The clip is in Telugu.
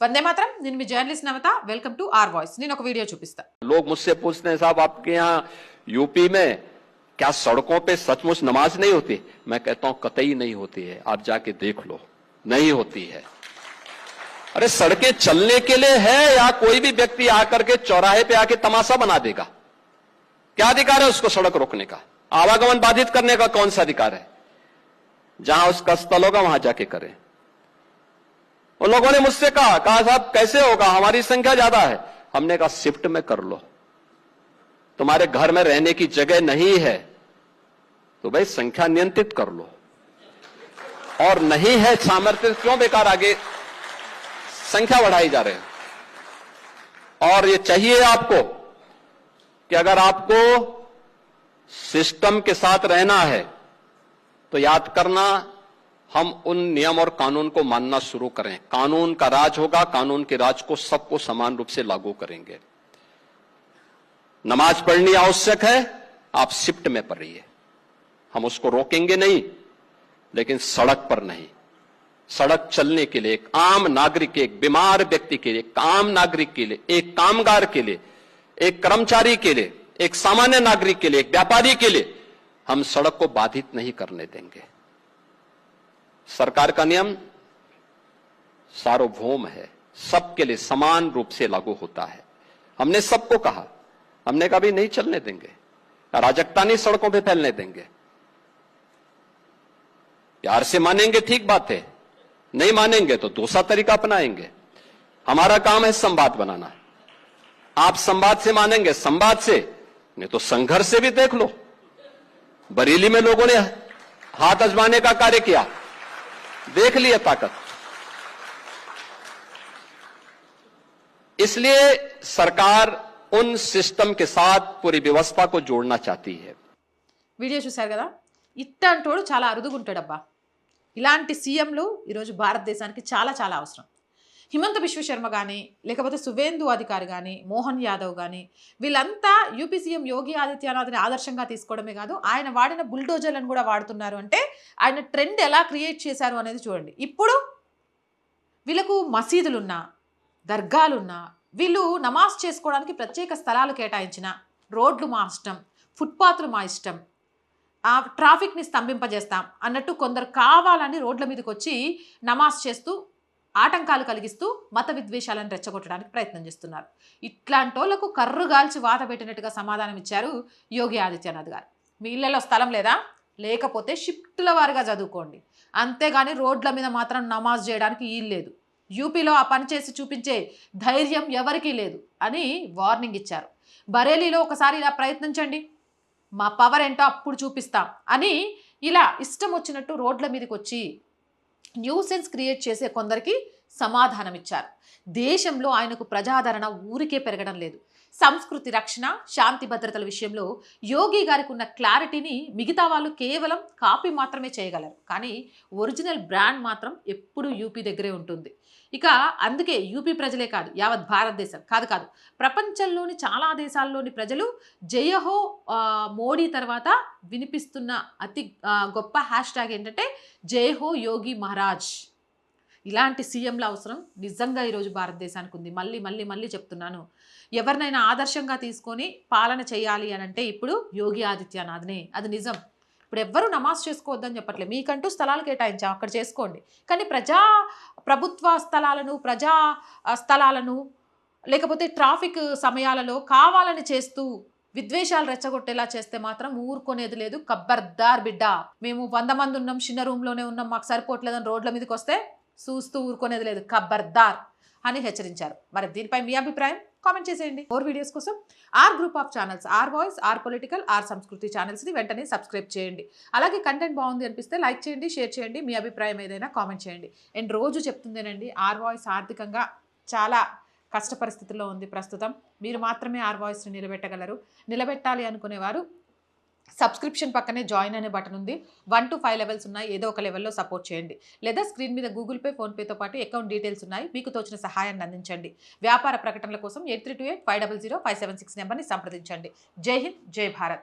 वंदे मातरम, నేను మీ journalist Navatha. Welcome to our voice. నేను ఒక వీడియో చూపిస్తా. लोग मुझसे पूछते हैं साहब आपके यहाँ यूपी में क्या सड़कों पे सचमुच नमाज नहीं होती? मैं कहता हूं कतई नहीं होती है, आप जाके देख लो, नहीं होती है। अरे सड़कें चलने के लिए है या कोई भी व्यक्ति आकर के चौराहे पे आके तमाशा बना देगा? क्या अधिकार है उसको सड़क रोकने का? आवागमन बाधित करने का कौन सा अधिकार है? जहां उसका स्थल होगा वहां जाके करें। उन लोगों ने मुझसे कहा साहब कैसे होगा, हमारी संख्या ज्यादा है। हमने कहा शिफ्ट में कर लो, तुम्हारे घर में रहने की जगह नहीं है तो भाई संख्या नियंत्रित कर लो, और नहीं है सामर्थ्य क्यों बेकार आगे संख्या बढ़ाई जा रहे हैं। और ये चाहिए आपको कि अगर आपको सिस्टम के साथ रहना है तो याद करना हम उन नियम और कानून को मानना शुरू करें। कानून का राज होगा, कानून के राज को सबको समान रूप से लागू करेंगे। नमाज पढ़नी आवश्यक है, आप शिफ्ट में पढ़िए, हम उसको रोकेंगे नहीं, लेकिन सड़क पर नहीं। सड़क चलने के लिए एक आम नागरिक के, एक बीमार व्यक्ति के लिए, एक आम नागरिक के लिए, एक कामगार के लिए, एक कर्मचारी के लिए, एक सामान्य नागरिक के लिए, एक व्यापारी के लिए हम सड़क को बाधित नहीं करने देंगे। सरकार का नियम सार्वभौम है, सबके लिए समान रूप से लागू होता है। हमने सबको कहा, हमने कभी नहीं चलने देंगे, अराजकता नहीं सड़कों पे फैलने देंगे। प्यार से मानेंगे ठीक बात है, नहीं मानेंगे तो दूसरा तरीका अपनाएंगे। हमारा काम है संवाद बनाना। आप संवाद से मानेंगे, संवाद से, नहीं तो संघर्ष से भी देख लो। बरेली में लोगों ने हाथ आजमाने का कार्य किया, देख लिया ताकत। इसलिए सरकार उन सिस्टम के साथ पूरी व्यवस्था को जोड़ना चाहती है। వీడియో చూశారు కదా, ఇట్టంటోడు చాలా అరుదుగుంటాడబ్బా. ఇలాంటి సీఎంలు ఈరోజు భారతదేశానికి చాలా చాలా అవసరం. హిమంత విశ్వశర్మ కానీ, లేకపోతే సువేందు అధికారి కానీ, మోహన్ యాదవ్ కానీ, వీళ్ళంతా యూపీ సీఎం యోగి ఆదిత్యనాథ్ని ఆదర్శంగా తీసుకోవడమే కాదు, ఆయన వాడిన బుల్డోజర్లను కూడా వాడుతున్నారు. అంటే ఆయన ట్రెండ్ ఎలా క్రియేట్ చేశారు అనేది చూడండి. ఇప్పుడు వీళ్ళకు మసీదులున్నా, దర్గాలున్నా, వీళ్ళు నమాజ్ చేసుకోవడానికి ప్రత్యేక స్థలాలు కేటాయించిన, రోడ్లు మా ఇష్టం, ఫుట్పాత్లు మా ఇష్టం, ట్రాఫిక్ని స్తంభింపజేస్తాం అన్నట్టు కొందరు కావాలని రోడ్ల మీదకి వచ్చి నమాజ్ చేస్తూ ఆటంకాలు కలిగిస్తూ మత విద్వేషాలను రెచ్చగొట్టడానికి ప్రయత్నం చేస్తున్నారు. ఇట్లాంటి వాళ్ళకు కర్రుగాల్చి వాత పెట్టినట్టుగా సమాధానం ఇచ్చారు యోగి ఆదిత్యనాథ్ గారు. మీ ఇళ్లలో స్థలం లేదా? లేకపోతే షిఫ్టుల వారిగా చదువుకోండి, అంతేగాని రోడ్ల మీద మాత్రం నమాజ్ చేయడానికి వీల్లేదు. యూపీలో ఆ పని చేసి చూపించే ధైర్యం ఎవరికీ లేదు అని వార్నింగ్ ఇచ్చారు. బరేలీలో ఒకసారి ఇలా ప్రయత్నించండి, మా పవర్ ఏంటో అప్పుడు చూపిస్తాం అని ఇలా ఇష్టం వచ్చినట్టు రోడ్ల మీదకి వచ్చి న్యూసెన్స్ క్రియేట్ చేసే కొందరికి సమాధానం ఇచ్చారు. దేశంలో ఆయనకు ప్రజాదరణ ఊరికే పెరగడం లేదు. సంస్కృతి రక్షణ, శాంతి భద్రతల విషయంలో యోగి గారికి ఉన్న క్లారిటీని మిగతా వాళ్ళు కేవలం కాపీ మాత్రమే చేయగలరు, కానీ ఒరిజినల్ బ్రాండ్ మాత్రం ఎప్పుడూ యూపీ దగ్గరే ఉంటుంది. ఇక అందుకే యూపీ ప్రజలే కాదు, యావత్ భారతదేశం కాదు ప్రపంచంలోని చాలా దేశాల్లోని ప్రజలు జయహో మోడీ తర్వాత వినిపిస్తున్న అతి గొప్ప హ్యాష్ ట్యాగ్ ఏంటంటే జయహో యోగి మహారాజ్. ఇలాంటి సీఎంల అవసరం నిజంగా ఈరోజు భారతదేశానికి ఉంది. మళ్ళీ చెప్తున్నాను, ఎవరినైనా ఆదర్శంగా తీసుకొని పాలన చేయాలి అని అంటే ఇప్పుడు యోగి ఆదిత్యనాథ్నే. అది నిజం. ఇప్పుడు ఎవ్వరూ నమాజ్ చేసుకోవద్దని చెప్పట్లేదు, మీకంటూ స్థలాలు కేటాయించాం, అక్కడ చేసుకోండి. కానీ ప్రభుత్వ స్థలాలను లేకపోతే ట్రాఫిక్ సమయాలలో కావాలని చేస్తూ విద్వేషాలు రెచ్చగొట్టేలా చేస్తే మాత్రం ఊరుకునేది లేదు. ఖబర్దార్ బిడ్డ, మేము 100 మంది ఉన్నాం, చిన్న రూమ్లోనే ఉన్నాం, మాకు సరిపోవట్లేదని రోడ్ల మీదకి వస్తే చూస్తూ ఊరుకునేది లేదు, ఖబర్దార్ అని హెచ్చరించారు. మరి దీనిపై మీ అభిప్రాయం కామెంట్ చేసేయండి. మోర్ వీడియోస్ కోసం our group of channels, our voice, our political, our సంస్కృతి ఛానల్స్ని వెంటనే సబ్స్క్రైబ్ చేయండి. అలాగే కంటెంట్ బాగుంది అనిపిస్తే లైక్ చేయండి, షేర్ చేయండి, మీ అభిప్రాయం ఏదైనా కామెంట్ చేయండి. అండ్ రోజు చెప్తుందేనండి, ఆర్ వాయిస్ ఆర్థికంగా చాలా కష్ట పరిస్థితుల్లో ఉంది ప్రస్తుతం. మీరు మాత్రమే ఆర్ వాయిస్ని నిలబెట్టగలరు. నిలబెట్టాలి అనుకునేవారు సబ్స్క్రిప్షన్ పక్కనే జాయిన్ అనే బటన్ ఉంది. 1 to 5 లెవెల్స్ ఉన్నాయి. ఏదో ఒక లెవెల్లో సపోర్ట్ చేయండి. లేదా స్క్రీన్ మీద గూగుల్ పే, ఫోన్పేతో పాటు అకౌంట్ డీటెయిల్స్ ఉన్నాయి. మీకు తోచిన సహాయాన్ని అందించండి. వ్యాపార ప్రకటనల కోసం 8328 500 576 నెంబర్ని సంప్రదించండి. జై హింద్, జై భారత్.